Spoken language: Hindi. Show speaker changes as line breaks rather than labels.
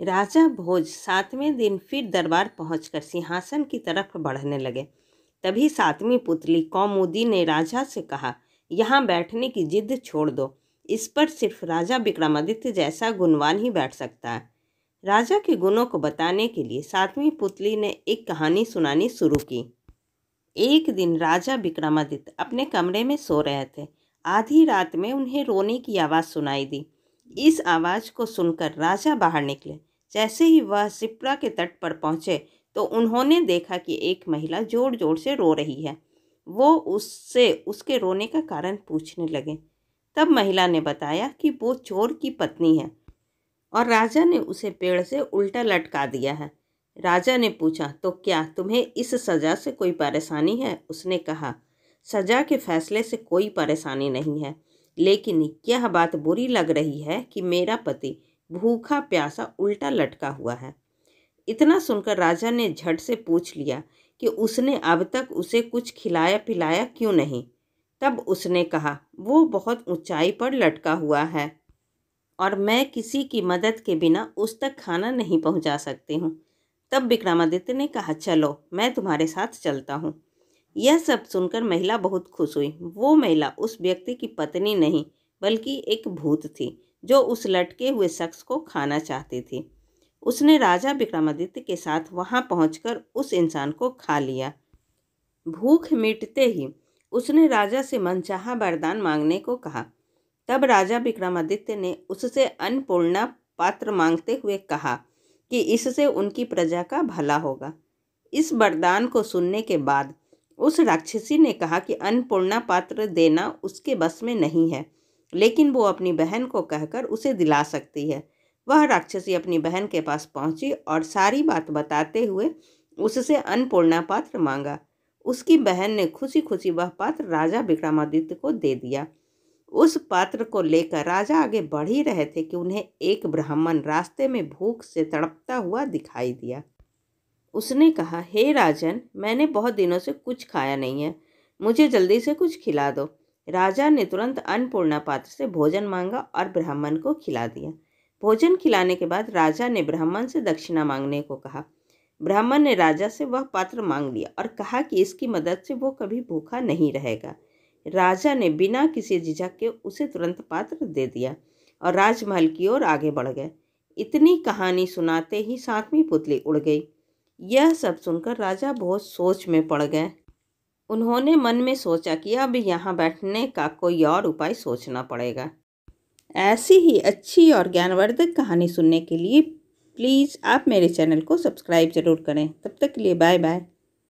राजा भोज 7वें दिन फिर दरबार पहुंचकर सिंहासन की तरफ बढ़ने लगे। तभी 7वीं पुतली कौमुदी ने राजा से कहा, यहाँ बैठने की जिद छोड़ दो, इस पर सिर्फ राजा विक्रमादित्य जैसा गुणवान ही बैठ सकता है। राजा के गुणों को बताने के लिए 7वीं पुतली ने एक कहानी सुनानी शुरू की। एक दिन राजा विक्रमादित्य अपने कमरे में सो रहे थे। आधी रात में उन्हें रोने की आवाज़ सुनाई दी। इस आवाज़ को सुनकर राजा बाहर निकले। जैसे ही वह शिप्रा के तट पर पहुँचे तो उन्होंने देखा कि एक महिला जोर जोर से रो रही है। वो उससे उसके रोने का कारण पूछने लगे। तब महिला ने बताया कि वो चोर की पत्नी है और राजा ने उसे पेड़ से उल्टा लटका दिया है। राजा ने पूछा, तो क्या तुम्हें इस सज़ा से कोई परेशानी है? उसने कहा, सज़ा के फैसले से कोई परेशानी नहीं है, लेकिन यह बात बुरी लग रही है कि मेरा पति भूखा प्यासा उल्टा लटका हुआ है। इतना सुनकर राजा ने झट से पूछ लिया कि उसने अब तक उसे कुछ खिलाया पिलाया क्यों नहीं। तब उसने कहा, वो बहुत ऊंचाई पर लटका हुआ है और मैं किसी की मदद के बिना उस तक खाना नहीं पहुंचा सकती हूँ। तब विक्रमादित्य ने कहा, चलो मैं तुम्हारे साथ चलता हूँ। यह सब सुनकर महिला बहुत खुश हुई। वो महिला उस व्यक्ति की पत्नी नहीं बल्कि एक भूत थी जो उस लटके हुए शख्स को खाना चाहती थी। उसने राजा विक्रमादित्य के साथ वहां पहुंचकर उस इंसान को खा लिया। भूख मिटते ही उसने राजा से मनचाहा वरदान मांगने को कहा। तब राजा विक्रमादित्य ने उससे अन्नपूर्णा पात्र मांगते हुए कहा कि इससे उनकी प्रजा का भला होगा। इस वरदान को सुनने के बाद उस राक्षसी ने कहा कि अन्नपूर्णा पात्र देना उसके बस में नहीं है, लेकिन वो अपनी बहन को कहकर उसे दिला सकती है। वह राक्षसी अपनी बहन के पास पहुंची और सारी बात बताते हुए उससे अन्नपूर्णा पात्र मांगा। उसकी बहन ने खुशी खुशी वह पात्र राजा विक्रमादित्य को दे दिया। उस पात्र को लेकर राजा आगे बढ़ ही रहे थे कि उन्हें एक ब्राह्मण रास्ते में भूख से तड़पता हुआ दिखाई दिया। उसने कहा, हे राजन, मैंने बहुत दिनों से कुछ खाया नहीं है, मुझे जल्दी से कुछ खिला दो। राजा ने तुरंत अन्नपूर्णा पात्र से भोजन मांगा और ब्राह्मण को खिला दिया। भोजन खिलाने के बाद राजा ने ब्राह्मण से दक्षिणा मांगने को कहा। ब्राह्मण ने राजा से वह पात्र मांग लिया और कहा कि इसकी मदद से वो कभी भूखा नहीं रहेगा। राजा ने बिना किसी झिझक के उसे तुरंत पात्र दे दिया और राजमहल की ओर आगे बढ़ गए। इतनी कहानी सुनाते ही 7वीं पुतली उड़ गई। यह सब सुनकर राजा बहुत सोच में पड़ गए। उन्होंने मन में सोचा कि अब यहाँ बैठने का कोई और उपाय सोचना पड़ेगा। ऐसी ही अच्छी और ज्ञानवर्धक कहानी सुनने के लिए प्लीज़ आप मेरे चैनल को सब्सक्राइब ज़रूर करें। तब तक के लिए बाय बाय।